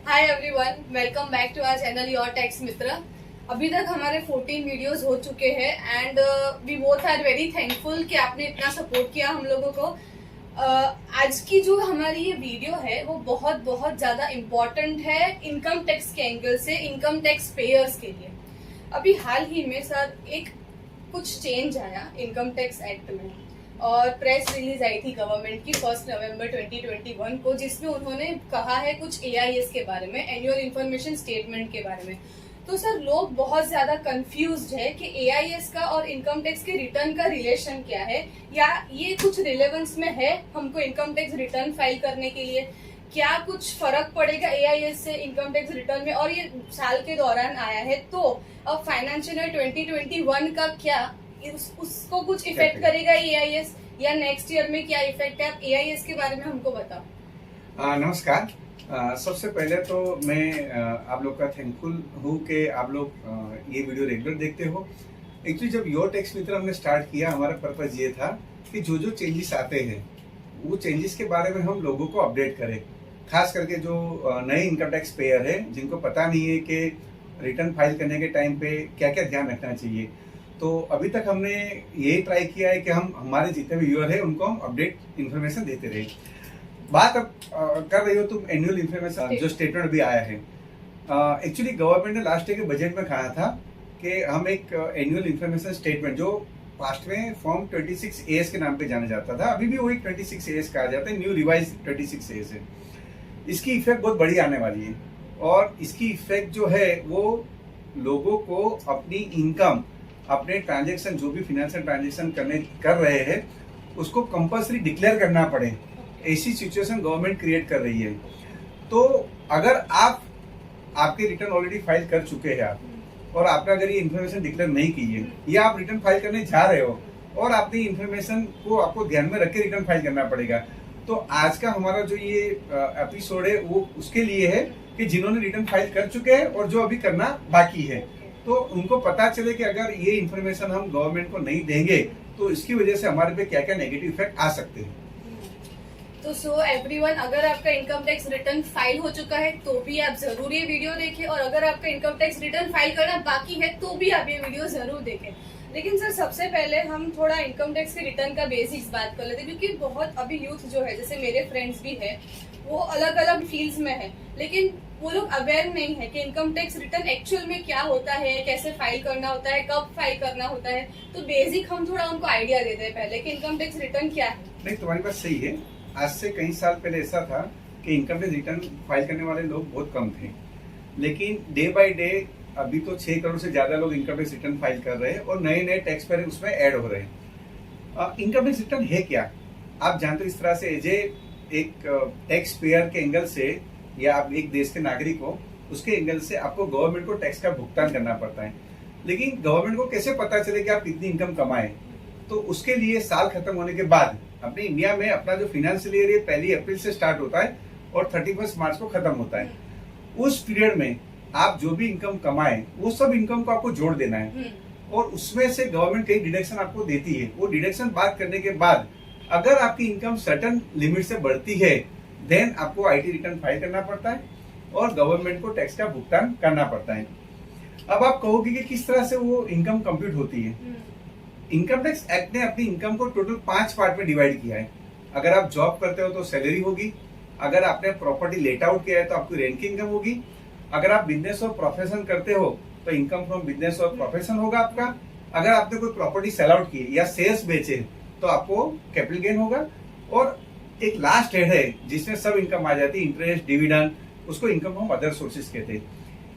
Hi everyone, welcome back to our channel your tax Mitra. अभी तक हमारे 14 वीडियोस हो चुके हैं and we both are very thankful कि आपने इतना सपोर्ट किया हम लोगों को। आज की जो हमारी ये वीडियो है वो बहुत बहुत ज्यादा इम्पोर्टेंट है इनकम टैक्स के एंगल से, इनकम टैक्स पेयर्स के लिए। अभी हाल ही में सर एक कुछ चेंज आया इनकम टैक्स एक्ट में और प्रेस रिलीज आई थी गवर्नमेंट की 1 नवंबर 2021 को, जिसमें उन्होंने कहा है कुछ एआईएस के बारे में, एनुअल इन्फॉर्मेशन स्टेटमेंट के बारे में। तो सर लोग बहुत ज्यादा कंफ्यूज्ड है कि एआईएस का और इनकम टैक्स के रिटर्न का रिलेशन क्या है, या ये कुछ रिलेवेंस में है हमको इनकम टैक्स रिटर्न फाइल करने के लिए, क्या कुछ फर्क पड़ेगा एआईएस से इनकम टैक्स रिटर्न में, और ये साल के दौरान आया है तो अब फाइनेंशियल ईयर 2021 का क्या उसको कुछ इफेक्ट करेगा एआईएस, या नेक्स्ट ईयर में क्या इफेक्ट है? आप एआईएस के बारे में हमको बताओ। नमस्कार। सबसे पहले तो मैं आप लोग का थैंकफुल हूँ कि आप लोग ये वीडियो रेगुलर देखते हो। एक्चुअली जब योर टैक्स मित्र हमने स्टार्ट किया, हमारा पर्पज ये था कि जो जो चेंजेस आते हैं वो चेंजेस के बारे में हम लोगों को अपडेट करें, खास करके जो नए इनकम टैक्स पेयर है जिनको पता नहीं है कि रिटर्न फाइल करने के टाइम पे क्या क्या ध्यान रखना चाहिए। तो अभी तक हमने यही ट्राई किया है कि हम हमारे जितने भी व्यूअर है उनको हम अपडेट इन्फॉर्मेशन देते रहे। बात अब कर रही हो तुम एनुअल इन्फॉर्मेशन जो स्टेटमेंट भी आया है। एक्चुअली गवर्नमेंट ने लास्ट ईयर के बजट में कहा था कि हम एक एनुअल इन्फॉर्मेशन स्टेटमेंट जो पास्ट में फॉर्म 26 AS के नाम पे जाना जाता था, अभी भी वही 26 AS कहा जाता है, न्यू रिवाइज 26 AS है। इसकी इफेक्ट बहुत बड़ी आने वाली है और इसकी इफेक्ट जो है वो लोगों को अपनी इनकम, अपने ट्रांजैक्शन जो भी फाइनेंशियल ट्रांजैक्शन कर रहे हैं उसको कंपल्सरी डिक्लेयर करना पड़े, ऐसी सिचुएशन गवर्नमेंट क्रिएट कर रही है। तो अगर आपके रिटर्न ऑलरेडी फाइल कर चुके हैं आप और आपने अगर ये इन्फॉर्मेशन डिक्लेयर नहीं की है या आप रिटर्न फाइल करने जा रहे हो और आपने इन्फॉर्मेशन को आपको ध्यान में रख के रिटर्न फाइल करना पड़ेगा। तो आज का हमारा जो ये एपिसोड है वो उसके लिए है कि जिन्होंने रिटर्न फाइल कर चुके हैं और जो अभी करना बाकी है, तो उनको पता चले कि अगर ये इन्फॉर्मेशन हम गवर्नमेंट को नहीं देंगे तो इसकी वजह से हमारे पे क्या क्या नेगेटिव इफेक्ट आ सकते हैं। तो सो एवरीवन, अगर आपका इनकम टैक्स रिटर्न फाइल हो चुका है तो भी आप जरूर ये वीडियो देखें, और अगर आपका इनकम टैक्स रिटर्न फाइल करना बाकी है तो भी आप ये वीडियो जरूर देखें। लेकिन सर सबसे पहले हम थोड़ा इनकम टैक्स के रिटर्न का बेसिक्स बात कर लेते हैं, क्योंकि बहुत अभी यूथ जो है, जैसे मेरे फ्रेंड्स भी है, वो अलग अलग फील्ड्स में है, लेकिन वो लोग अवेयर नहीं है कि इनकम टैक्स रिटर्न एक्चुअल में क्या होता है, कैसे फाइल करना होता है, कब फाइल करना होता है। तो बेसिक हम थोड़ा उनको आइडिया देते हैं पहले कि इनकम टैक्स रिटर्न क्या है। नहीं, तुम्हारी बात सही है। आज से कई साल पहले ऐसा था कि इनकम टैक्स रिटर्न फाइल करने वाले लोग बहुत कम थे, लेकिन डे बाय डे अभी तो 6 करोड़ से ज्यादा लोग इनकम टैक्स रिटर्न फाइल कर रहे हैं और नए नए टैक्स पेयर उसमें ऐड हो रहे हैं। इनकम टैक्स रिटर्न है क्या, आप जानते हो। इस तरह से एजे एक टैक्स पेयर के एंगल से या आप एक देश के नागरिक हो उसके एंगल से आपको गवर्नमेंट को टैक्स का भुगतान करना पड़ता है। लेकिन गवर्नमेंट को कैसे पता चले कि आप कितनी इनकम कमाए? तो उसके लिए साल खत्म होने के बाद अपने इंडिया में अपना जो फाइनेंशियल ईयर 1 अप्रैल से स्टार्ट होता है और 31 मार्च को खत्म होता है। उस पीरियड में आप जो भी इनकम कमाए वो सब इनकम को आपको जोड़ देना है और उसमें से गवर्नमेंट कई डिडक्शन आपको देती है। वो डिडक्शन बात करने के बाद अगर आपकी इनकम सर्टेन लिमिट से बढ़ती है देन आपको आईटी रिटर्न फाइल करना पड़ता है और गवर्नमेंट को टैक्स का भुगतान करना पड़ता है। अब आप कहोगे कि किस तरह से वो इनकम कंप्यूट होती है। इनकम टैक्स एक्ट ने अपनी इनकम को टोटल 5 पार्ट में डिवाइड किया है। अगर आप जॉब करते हो तो सैलरी होगी, अगर आपने प्रॉपर्टी लेट आउट किया है तो आपकी रेंट की इनकम होगी, अगर आप बिजनेस और प्रोफेशन करते हो तो इनकम फ्रॉम बिजनेस और प्रोफेशन होगा आपका, अगर आपने कोई प्रॉपर्टी सेल आउट की या शेयर्स बेचे तो आपको कैपिटल गेन होगा, और एक लास्ट हेड है जिसमें सब इनकम आ जाती है, इंटरेस्ट, डिविडेंड, उसको इनकम फ्रॉम अदर सोर्सेज कहते हैं।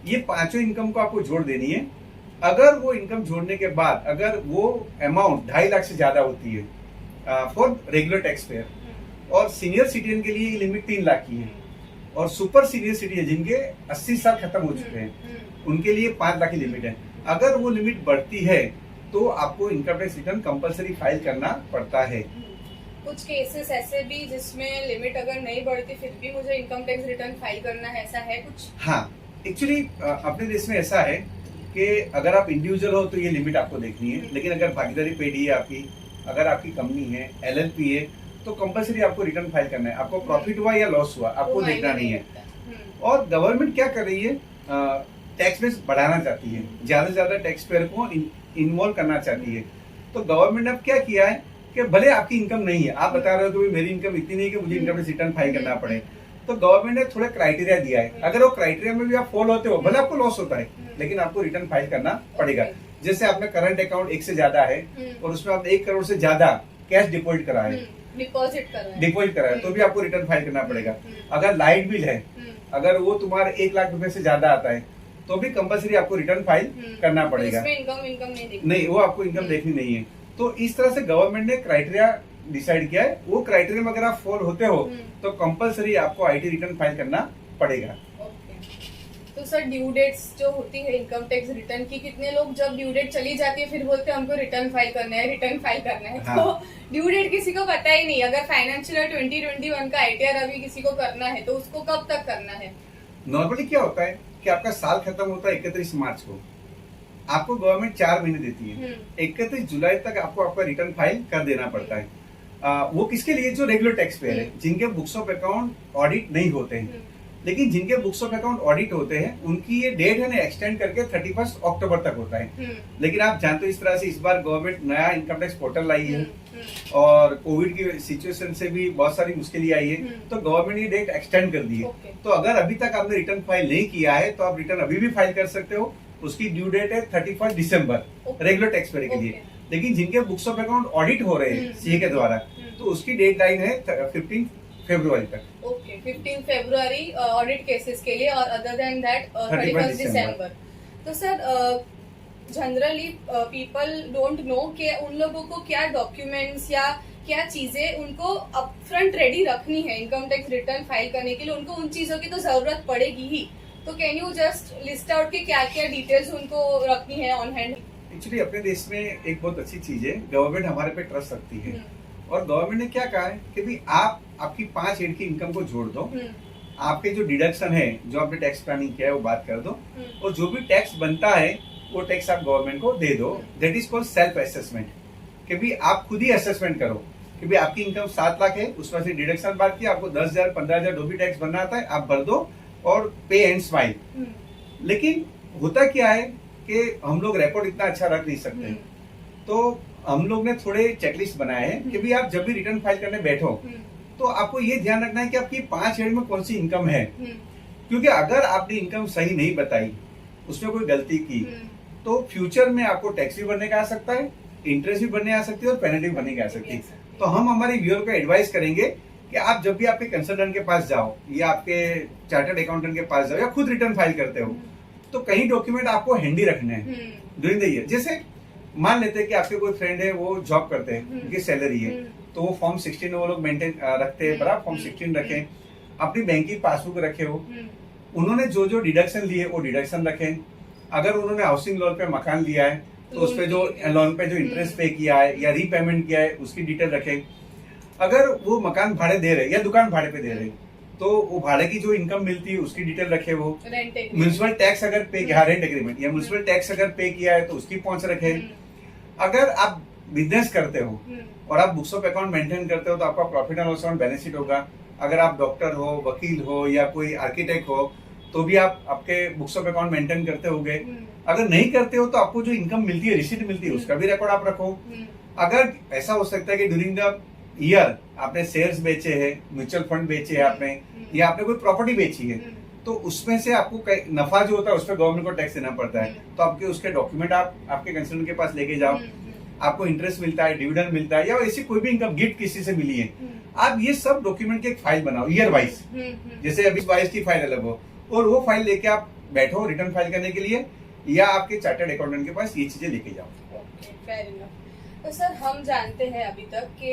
ये पांचों इनकम को आपको जोड़ देनी है। अगर वो इनकम जोड़ने के बाद अगर वो अमाउंट 2.5 लाख से ज्यादा होती है फॉर रेगुलर टैक्स पेयर, और सीनियर सिटीजन के लिए ये लिमिट 3 लाख की है, और सुपर सीनियर सिटीजन जिनके 80 साल खत्म हो चुके हैं उनके लिए 5 लाख की लिमिट है। अगर वो लिमिट बढ़ती है तो आपको income tax return compulsory file करना पड़ता है। कुछ केसेस ऐसे भी जिसमें लिमिट अगर नहीं बढ़ती फिर भी मुझे इनकम टैक्स रिटर्न फाइल करना है, ऐसा है कुछ? हाँ, एक्चुअली अपने देश में ऐसा है कि अगर आप इंडिविजुअल हो तो ये लिमिट आपको देखनी है, लेकिन अगर भागीदारी पेडी है आपकी, अगर आपकी कंपनी है, LLP है, तो कंपलसरी आपको रिटर्न फाइल करना है। आपको प्रॉफिट हुआ या लॉस हुआ आपको देखना नहीं है। और गवर्नमेंट क्या कर रही है, टैक्स बेस बढ़ाना चाहती है, ज्यादा से ज्यादा टैक्स पेयर को इन्वॉल्व करना चाहती है। तो गवर्नमेंट ने अब क्या किया है कि भले आपकी इनकम नहीं है, आप बता रहे हो कि मेरी इनकम इतनी नहीं है कि मुझे इनकम टैक्स रिटर्न फाइल करना पड़े, तो गवर्नमेंट ने थोड़ा क्राइटेरिया दिया है। अगर वो क्राइटेरिया में भी आप फॉलो होते हो, भले आपको लॉस होता है लेकिन आपको रिटर्न फाइल करना पड़ेगा। जैसे आपने करंट अकाउंट 1 से ज्यादा है और उसमें आपने 1 करोड़ से ज्यादा कैश डिपॉजिट करा है, डिपॉजिट करा है, तो भी आपको रिटर्न फाइल करना पड़ेगा। अगर लाइट बिल है, अगर वो तुम्हारे 1 लाख रुपए से ज्यादा आता है तो भी कंपलसरी आपको रिटर्न फाइल करना पड़ेगा। इनकम नहीं, वो आपको इनकम देखनी नहीं है। तो इस तरह से गवर्नमेंट ने क्राइटेरिया डिसाइड किया है। वो क्राइटेरिया में अगर आप फॉलो होते हो तो कंपलसरी आपको आईटी रिटर्न फाइल करना पड़ेगा। तो सर ड्यू डेट्स जो होती है इनकम टैक्स रिटर्न की, कितने लोग जब ड्यू डेट चली जाती है फिर बोलते हैं हमको रिटर्न फाइल करना है, रिटर्न फाइल करना है। हाँ। तो ड्यू डेट किसी को पता ही नहीं। अगर फाइनेंशियल ईयर 2021 का आईटीआर अभी किसी को करना है तो उसको कब तक करना है? नॉर्मली क्या होता है कि आपका साल खत्म होता है 31 मार्च को, आपको गवर्नमेंट 4 महीने देती है। 31 जुलाई तक आपको आपका रिटर्न फाइल कर देना पड़ता है। वो किसके लिए? जो रेगुलर टैक्स पेयर है, जिनके बुक्स ऑफ अकाउंट ऑडिट नहीं होते हैं। लेकिन जिनके बुक्स ऑफ अकाउंट ऑडिट होते हैं उनकी ये डेट है ना एक्सटेंड करके 31 अक्टूबर तक होता है। लेकिन आप जानते हो इस तरह से इस बार गवर्नमेंट नया इनकम टैक्स पोर्टल लाई है और कोविड की सिचुएशन से भी बहुत सारी मुश्किलें आई है, तो गवर्नमेंट ये डेट एक्सटेंड कर दी है। तो अगर अभी तक आपने रिटर्न फाइल नहीं किया है तो आप रिटर्न अभी भी फाइल कर सकते हो। उसकी ड्यू डेट है 31 दिसंबर रेगुलर टैक्स पेयर के लिए। लेकिन जिनके बुक्स ऑफ अकाउंट ऑडिट हो रहे हैं सीए के द्वारा, तो उसकी डेड लाइन है 15 फरवरी तक। ओके, 15 फरवरी ऑडिट केसेस के लिए, और अदर देन दैट 31 दिसंबर। तो sir generally people don't know कि उन लोगों को क्या डॉक्यूमेंट्स या क्या चीजें उनको अपफ्रंट रेडी रखनी है इनकम टैक्स रिटर्न फाइल करने के लिए। उनको उन चीजों की तो जरूरत पड़ेगी ही, तो can you just list out के क्या क्या डिटेल्स उनको रखनी है ऑन हैंड? एक्चुअली अपने देश में एक बहुत अच्छी चीज है, गवर्नमेंट हमारे पे ट्रस्ट रखती है। और गवर्नमेंट ने क्या कहा है कि भी आप आपकी 5 हेड की इनकम को जोड़ दो, आपके जो डिडक्शन है, जो आपने टैक्स प्लानिंग किया है वो बात कर दो, और जो भी टैक्स बनता है वो टैक्स आप गवर्नमेंट को दे दो। That is called self assessment, कि भी आप खुद ही असेसमेंट करो कि भी आपकी इनकम 7 लाख है, उसमें से डिडक्शन बात की आपको 10,000 15,000 जो भी टैक्स बनना आता है आप भर दो और पे एंड स्माइल। लेकिन होता क्या है कि हम लोग रिकॉर्ड इतना अच्छा रख नहीं सकते, तो हम लोग ने थोड़े चेकलिस्ट बनाए हैं कि भी आप जब भी रिटर्न फाइल करने बैठो तो आपको ये ध्यान रखना है कि आपकी 5 हेड में कौन सी इनकम है। क्योंकि अगर आपने इनकम सही नहीं बताई, उसमें कोई गलती की, तो फ्यूचर में आपको टैक्स भी भरने का आ सकता है, इंटरेस्ट भी भरने आ सकती है और पेनल्टी भी भरने का आ सकती है। तो हम हमारे व्यूअर को एडवाइस करेंगे कि आप जब भी आपके कंसल्टेंट के पास जाओ या आपके चार्टर्ड अकाउंटेंट के पास जाओ या खुद रिटर्न फाइल करते हो, तो कई डॉक्यूमेंट आपको हैंडी रखने हैं ड्यूरिंग द ईयर। जैसे मान लेते हैं कि आपके कोई फ्रेंड है, वो जॉब करते हैं, उनकी सैलरी है, तो वो फॉर्म 16 वो लोग मेंटेन रखते हैं, बराबर फॉर्म 16 रखें, अपनी बैंक की पासबुक रखे हो, उन्होंने जो जो डिडक्शन लिए वो डिडक्शन रखें। अगर उन्होंने हाउसिंग लोन पे मकान लिया है तो उस पे जो लोन पे जो इंटरेस्ट पे किया है या रीपेमेंट किया है उसकी डिटेल रखें। अगर वो मकान भाड़े दे रहे या दुकान भाड़े पे दे रहे तो वो भाड़े की जो इनकम मिलती है उसकी डिटेल रखे। वो म्यूनिसिपल टैक्स अगर पे किया, रेंट एग्रीमेंट या म्यूनिसिपल टैक्स अगर पे किया है तो उसकी पहुंच रखे। अगर आप बिजनेस करते हो और आप बुक्स ऑफ अकाउंट मेंटेन करते हो तो आपका profit and loss account balance sheet होगा। अगर आप डॉक्टर हो, वकील हो या कोई आर्किटेक्ट हो तो भी आप आपके बुक्स ऑफ अकाउंट मेंटेन करते होगे। अगर नहीं करते हो तो आपको जो इनकम मिलती है, रिसीट मिलती है, उसका भी रिकॉर्ड आप रखो। अगर ऐसा हो सकता है कि ड्यूरिंग द ईयर आपने शेयर्स बेचे हैं, म्यूचुअल फंड बेचे हैं आपने, या आपने कोई प्रॉपर्टी बेची है, तो उसमें से आपको नफा जो होता है उस पर गवर्नमेंट को टैक्स देना पड़ता है। तो आपके उसके डॉक्यूमेंट आप आपके कंसर्न के पास लेके जाओ। आपको इंटरेस्ट मिलता है, डिविडेंड मिलता है, या ऐसी कोई भी इनकम गिफ्ट किसी से मिली है, आप ये सब डॉक्यूमेंट की एक फाइल बनाओ ईयर वाइज। जैसे अभी 22 की फाइल अलग हो, और वो फाइल लेके आप बैठो रिटर्न फाइल करने के लिए, या आपके चार्टर्ड अकाउंटेंट के पास ये चीजें लेके जाओ। Fair enough. तो सर हम जानते हैं अभी तक कि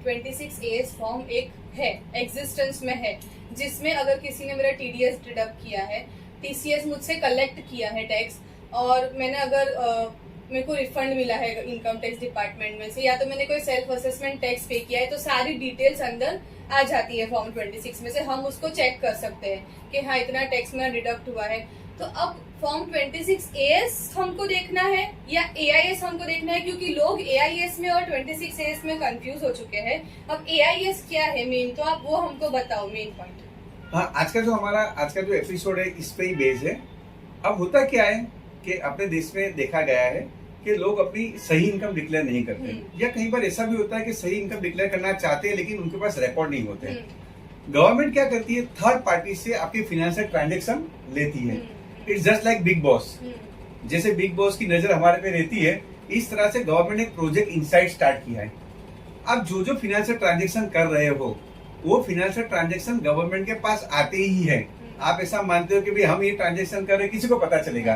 26AS फॉर्म एक है, एग्जिस्टेंस में है, जिसमें अगर किसी ने मेरा TDS डिडक्ट किया है, TCS मुझसे कलेक्ट किया है टैक्स, और मैंने अगर मेरे को रिफंड मिला है इनकम टैक्स डिपार्टमेंट में से, या तो मैंने कोई सेल्फ असेसमेंट टैक्स पे किया है, तो सारी डिटेल्स अंदर आ जाती है फॉर्म 26 में से। हम उसको चेक कर सकते हैं कि हाँ इतना टैक्स मेरा डिडक्ट हुआ है। तो अब फॉर्म 26AS हमको देखना है या AIS हमको देखना है? क्योंकि लोग AIS में और 26AS में कंफ्यूज हो चुके हैं। अब AIS क्या है मेन, तो आप वो हमको बताओ मेन पॉइंट। हाँ, आज का जो एपिसोड है इस पे ही बेस्ड है। अब होता क्या है कि अपने देश में देखा गया है कि लोग अपनी सही इनकम डिक्लेयर नहीं करते, या कई बार ऐसा भी होता है कि सही इनकम डिक्लेयर करना चाहते हैं लेकिन उनके पास रिकॉर्ड नहीं होते। गवर्नमेंट क्या करती है, थर्ड पार्टी से आपकी फाइनेंशियल ट्रांजेक्शन लेती है। It's just like big boss. जैसे बिग बॉस की नजर हमारे पे रहती है, इस तरह से गवर्नमेंट ने प्रोजेक्ट इनसाइट स्टार्ट किया है। अब जो फाइनेंशियल ट्रांजेक्शन कर रहे हो वो फाइनेंशियल ट्रांजेक्शन गवर्नमेंट के पास आते ही है। आप ऐसा मानते हो कि भाई हम ये ट्रांजेक्शन कर रहे हैं, किसी को पता चलेगा।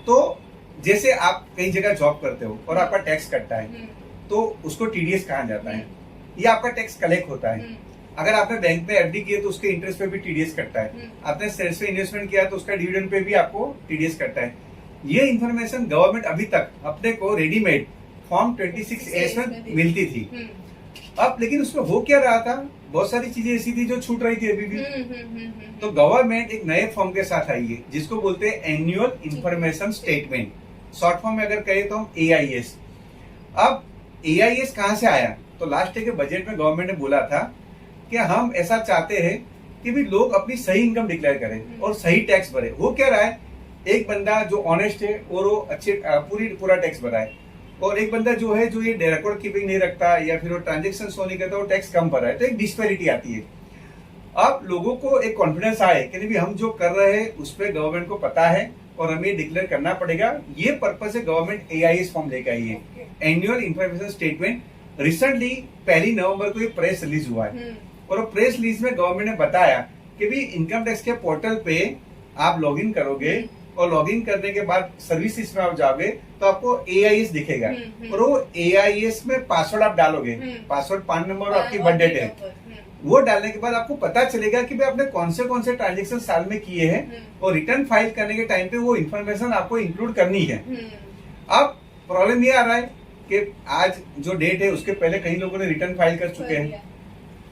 तो जैसे आप कई जगह जॉब करते हो और आपका टैक्स कटता है तो उसको टीडीएस कहा जाता है, या आपका टैक्स कलेक्ट होता है। अगर आपने बैंक में एफडी किया तो उसके इंटरेस्ट पे भी टीडीएस कटता है। आपने शेयर्स में इन्वेस्टमेंट किया तो उसका डिविडेंड पे भी आपको टीडीएस कटता है। ये इन्फॉर्मेशन गवर्नमेंट अभी तक अपने को रेडीमेड फॉर्म 26A में मिलती थी। अब लेकिन उसमें हो क्या रहा था, बहुत सारी चीजें ऐसी थी जो छूट रही थी अभी भी। तो गवर्नमेंट एक नए फॉर्म के साथ आई है जिसको बोलते हैं annual information statement, short form में अगर कहे तो हम AIS। अब AIS कहां से आया, तो लास्ट ईयर के बजट में गवर्नमेंट ने बोला था कि हम ऐसा चाहते हैं कि भी लोग अपनी सही इनकम डिक्लेयर करें और सही टैक्स भरे। हो क्या रहा है, एक बंदा जो ऑनेस्ट है और वो अच्छे पूरा टैक्स भराए, और एक बंदा जो है जो ये रिकॉर्ड कीपिंग नहीं रखता या फिर वो ट्रांजेक्शन शो नहीं करता, वो टैक्स कम भरा है। तो एक डिस्पैरिटी आती है। अब लोगों को एक कॉन्फिडेंस आए कि नहीं हम जो कर रहे हैं उस पर गवर्नमेंट को पता है और हमें डिक्लेयर करना पड़ेगा। ये पर्पज से गवर्नमेंट AIS फॉर्म लेकर आई है, एनुअल इंफॉर्मेशन स्टेटमेंट। रिसेंटली 1 नवंबर को ये प्रेस रिलीज हुआ है, और प्रेस रिलीज में गवर्नमेंट ने बताया कि भी इनकम टैक्स के पोर्टल पे आप लॉगिन करोगे और लॉगिन करने के बाद सर्विसेज में आप जाओगे तो आपको AIS दिखेगा, और वो AIS में पासवर्ड आप डालोगे, पासवर्ड 5 नंबर और आपकी बर्थ डेट है। वो डालने के बाद आपको पता चलेगा कि भाई आपने कौन से ट्रांजेक्शन साल में किए हैं, और रिटर्न फाइल करने के टाइम पे वो इन्फॉर्मेशन आपको इंक्लूड करनी है। अब प्रॉब्लम ये आ रहा है कि आज जो डेट है उसके पहले कई लोगों ने रिटर्न फाइल कर चुके हैं,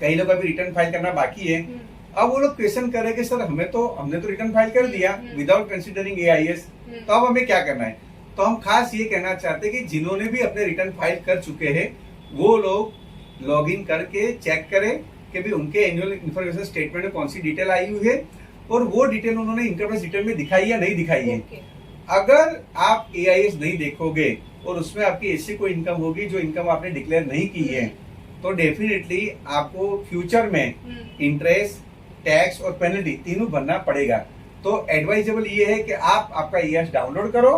कई लोग अभी रिटर्न फाइल करना बाकी है। अब वो लोग क्वेश्चन कर रहे हैं कि सर हमने तो रिटर्न फाइल कर दिया विदाउट कंसीडरिंग AIS, तो अब हमें क्या करना है। तो हम खास ये कहना चाहते हैं कि जिन्होंने भी अपने रिटर्न फाइल कर चुके हैं वो लोग लॉगिन करके चेक करें कि भी उनके एनुअल इंफॉर्मेशन स्टेटमेंट में कौन सी डिटेल आई हुई है, और वो डिटेल उन्होंने इनकम टैक्स रिटर्न में दिखाई या नहीं दिखाई है। अगर आप AIS नहीं देखोगे और उसमें आपकी ऐसी कोई इनकम होगी जो इनकम आपने डिक्लेयर नहीं की है, तो डेफिनेटली आपको फ्यूचर में इंटरेस्ट, टैक्स और पेनल्टी तीनों भरना पड़ेगा। तो एडवाइजेबल ये है कि आप आपका AIS डाउनलोड करो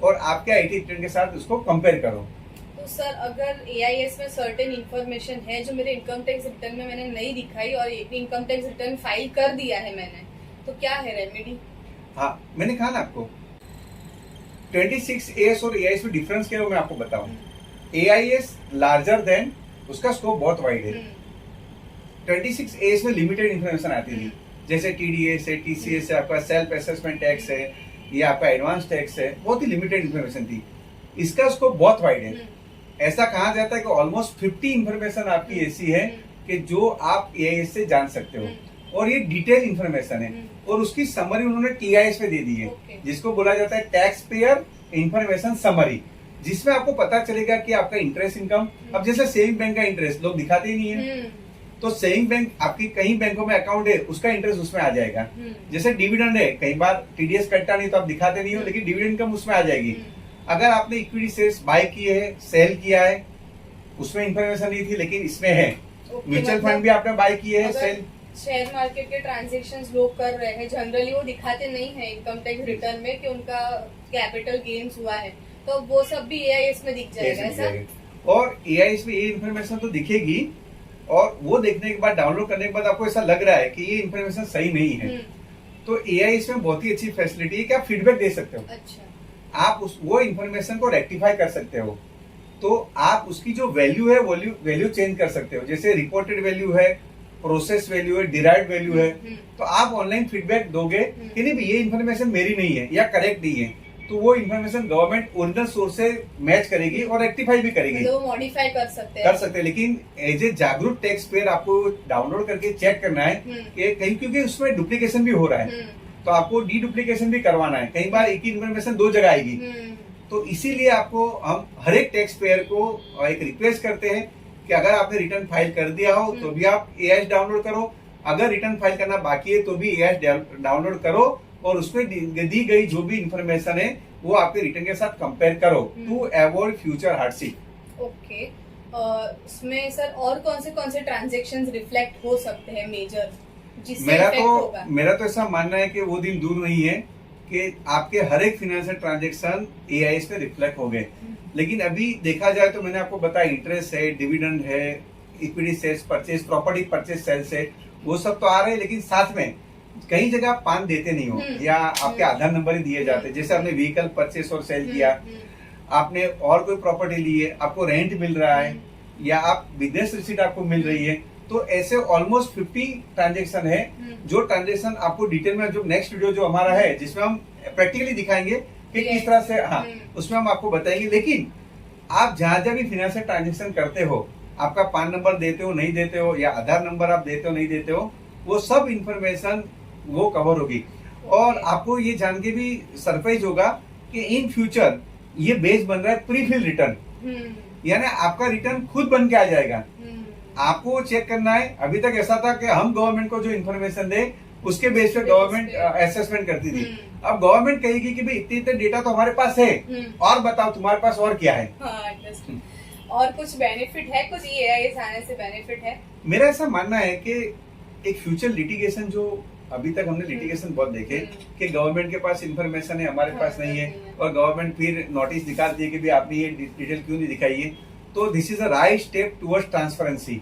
और आपके IT रिटर्न के साथ उसको कंपेयर करो। तो सर अगर AIS में सर्टेन इन्फॉर्मेशन है जो मेरे इनकम टैक्स रिटर्न में मैंने नहीं दिखाई और इनकम टैक्स रिटर्न फाइल कर दिया है मैंने, तो क्या है रेमेडी? हाँ, मैंने कहा ना आपको 26AS और AIS में डिफरेंस क्या है मैं आपको बताऊं। AIS लार्जर देन, उसका स्कोप बहुत वाइड है। 26AS में लिमिटेड इन्फॉर्मेशन आती थी, जैसे TDS है, TCS है, आपका सेल्फ असेसमेंट टैक्स है, या आपका एडवांस टैक्स है, बहुत ही लिमिटेड इन्फॉर्मेशन थी। इसका स्कोप बहुत वाइड है। ऐसा कहा जाता है कि ऑलमोस्ट 50 इन्फॉर्मेशन आपकी ऐसी है कि जो आप AIS से जान सकते हो, और ये डिटेल इन्फॉर्मेशन है, और उसकी समरी उन्होंने TIS पे दे दी है, जिसको बोला जाता है टैक्स पेयर इन्फॉर्मेशन समरी, जिसमें आपको पता चलेगा कि आपका इंटरेस्ट इनकम। अब जैसे सेविंग बैंक का इंटरेस्ट लोग दिखाते ही नहीं है, तो सेविंग बैंक आपकी कई बैंकों में अकाउंट है, उसका इंटरेस्ट उसमें आ जाएगा। जैसे डिविडेंड है, कई बार TDS कटता नहीं तो आप दिखाते नहीं हो, लेकिन डिविडेंड इनकम उसमें आ जाएगी। अगर आपने इक्विटी शेयर्स बाय किए हैं, सेल किया है, उसमें इंफॉर्मेशन नहीं थी लेकिन इसमें है। म्यूचुअल फंड भी आपने बाय किए हैं, सेल। शेयर मार्केट के ट्रांजैक्शंस लोग कर रहे हैं, जनरली वो दिखाते नहीं है इनकम टैक्स रिटर्न में कि उनका कैपिटल गेन्स हुआ है, तो वो सब भी AIS में दिख जाएगा ऐसा। और AIS में ये इन्फॉर्मेशन तो दिखेगी, और वो देखने के बाद, डाउनलोड करने के बाद आपको ऐसा लग रहा है कि ये इन्फॉर्मेशन सही नहीं है, तो AIS में बहुत ही अच्छी फैसिलिटी है कि आप फीडबैक दे सकते हो। अच्छा। आप वो इन्फॉर्मेशन को रेक्टिफाई कर सकते हो, तो आप उसकी जो वैल्यू है वैल्यू चेंज कर सकते हो। जैसे रिपोर्टेड वैल्यू है, प्रोसेस वैल्यू है, डिराइव्ड वैल्यू है, तो आप ऑनलाइन फीडबैक दोगे कि नहीं ये इन्फॉर्मेशन मेरी नहीं है या करेक्ट नहीं है, तो वो इन्फॉर्मेशन गवर्नमेंट ओरिजिनल सोर्स से मैच करेगी और रेक्टिफाई भी करेगी, तो मॉडिफाई कर सकते हैं। लेकिन एज ए जागरूक टैक्स पेयर आपको डाउनलोड करके चेक करना है कि कहीं, क्योंकि उसमें डुप्लीकेशन भी हो रहा है, तो आपको डी डुप्लीकेशन भी करवाना है। कई बार एक ही इन्फॉर्मेशन 2 जगह आएगी, तो इसीलिए आपको हम हर एक टैक्स पेयर को एक रिक्वेस्ट करते हैं कि अगर आपने रिटर्न फाइल कर दिया हो तो भी आप AIS डाउनलोड करो, अगर रिटर्न फाइल करना बाकी है तो भी एआईएस डाउनलोड करो और उसमें दी गई जो भी इंफॉर्मेशन है वो आपके रिटर्न के साथ कंपेयर करो to avoid future hardship. Okay, इसमें सर और कौन से ट्रांजैक्शंस रिफ्लेक्ट हो सकते हैं मेजर, जिससे इफेक्ट होगा? मेरा तो ऐसा मानना है कि वो दिन दूर नहीं है कि आपके हर एक फाइनेंशियल ट्रांजैक्शन एआईएस में रिफ्लेक्ट हो गए। लेकिन अभी देखा जाए तो मैंने आपको बताया इंटरेस्ट है, डिविडेंड है, equity sales purchase, property purchase sales है, वो सब तो आ रहे हैं, लेकिन साथ में कई जगह आप पान देते नहीं हो या आपके आधार नंबर ही दिए जाते हैं। जैसे आपने व्हीकल परचेस और सेल किया, आपने और कोई प्रॉपर्टी ली है, आपको रेंट मिल रहा है या आप बिजनेस रिसीट आपको मिल रही है, तो ऐसे ऑलमोस्ट 50 ट्रांजेक्शन है जो ट्रांजेक्शन आपको डिटेल में जो नेक्स्ट वीडियो जो हमारा है जिसमें हम प्रैक्टिकली दिखाएंगे कि किस तरह से, हाँ उसमें हम आपको बताएंगे। लेकिन आप जहां जहां भी फाइनेंशियल ट्रांजेक्शन करते हो, आपका पान नंबर देते हो नहीं देते हो या आधार नंबर आप देते हो नहीं देते हो, वो सब इंफॉर्मेशन वो कवर होगी। और आपको ये जान के भी सरप्राइज होगा कि इन फ्यूचर ये बेस बन रहा है प्री फिल रिटर्न, यानी आपका रिटर्न खुद बन के आ जाएगा। आपको चेक करना है। अभी तक ऐसा था कि हम गवर्नमेंट को जो इन्फॉर्मेशन दे उसके बेस पे गवर्नमेंट असेसमेंट करती थी। अब गवर्नमेंट कहेगी कि भाई इतने डेटा तो हमारे पास है, और बताओ तुम्हारे पास और क्या है। और कुछ बेनिफिट है, कुछ एआईएस आने से बेनिफिट है? मेरा ऐसा मानना है कि एक फ्यूचर लिटिगेशन, जो अभी तक हमने लिटिगेशन बहुत देखे कि गवर्नमेंट के पास इंफॉर्मेशन है हमारे पास नहीं है, और गवर्नमेंट फिर नोटिस निकालती है कि भाई आपने ये डिटेल क्यों नहीं दिखाई है। तो this is a right step towards transparency.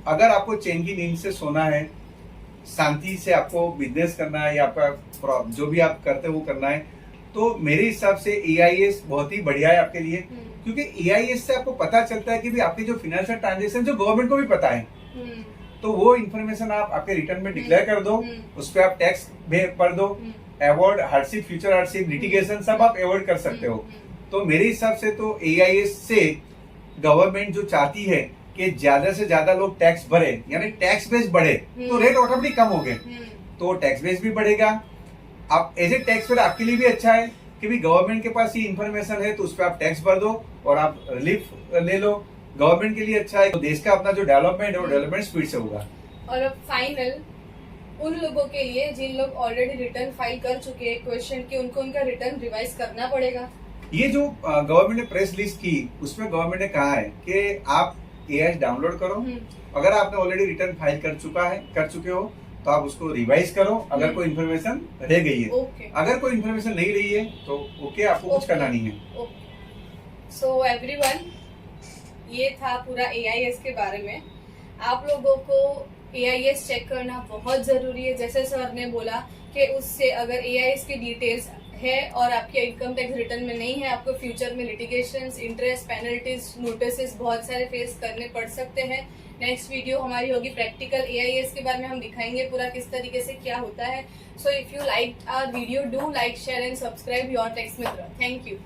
अगर आपको चैन की नींद से सोना है, शांति से आपको बिजनेस करना है या आपका जो भी आप करते हो वो करना है, तो मेरे हिसाब से एआईएस बहुत ही बढ़िया है आपके लिए। क्योंकि एआईएस से आपको पता चलता है कि भी आपके जो फाइनेंशियल ट्रांजेक्शन जो गवर्नमेंट को भी पता है, तो वो इन्फॉर्मेशन आप आपके रिटर्न में डिक्लेयर कर दो, उस पर आप टैक्स भर दो, avoid hardship, future hardship, litigation सब आप अवॉइड कर सकते हो। तो मेरे हिसाब से तो एआईएस से गवर्नमेंट जो चाहती है कि ज्यादा से ज्यादा लोग टैक्स भरे, यानी टैक्स बेस बढ़े, तो रेट ऑटोमेटिक कम हो गए, तो टैक्स बेस भी बढ़ेगा। आप एज ए टैक्स पेयर आपके लिए भी अच्छा है कि भी गवर्नमेंट के पास ये इन्फॉर्मेशन है तो उस पर आप टैक्स भर दो और आप रिलीफ ले लो, गवर्नमेंट के लिए अच्छा है। तो देश का अपना जो डेवलपमेंट है वो डेवलपमेंट स्पीड से होगा। और अब फाइनल उन लोगों के लिए जिन लोग ऑलरेडी रिटर्न फाइल कर चुके हैं, क्वेश्चन कि उनको उनका रिटर्न रिवाइज करना पड़ेगा। ये जो गवर्नमेंट ने प्रेस रिलीज की उसमें गवर्नमेंट ने कहा है कि आप एआईएस डाउनलोड करो, अगर आपने ऑलरेडी रिटर्न फाइल कर चुके हो तो आप उसको रिवाइज करो अगर कोई इन्फॉर्मेशन रह गई है। अगर कोई इन्फॉर्मेशन नहीं रही है तो ओके, आपको कुछ करना नहीं है। सो एवरीवन, ये था पूरा एआईएस के बारे में। आप लोगों को एआईएस चेक करना बहुत जरूरी है। जैसे सर ने बोला कि उससे अगर एआईएस की डिटेल्स है और आपके इनकम टैक्स रिटर्न में नहीं है, आपको फ्यूचर में लिटिगेशंस, इंटरेस्ट, पेनल्टीज, नोटिस बहुत सारे फेस करने पड़ सकते हैं। नेक्स्ट वीडियो हमारी होगी प्रैक्टिकल एआईएस के बारे में, हम दिखाएंगे पूरा किस तरीके से क्या होता है। So if you like our video, do like, share and subscribe your tax Mitra. Thank you.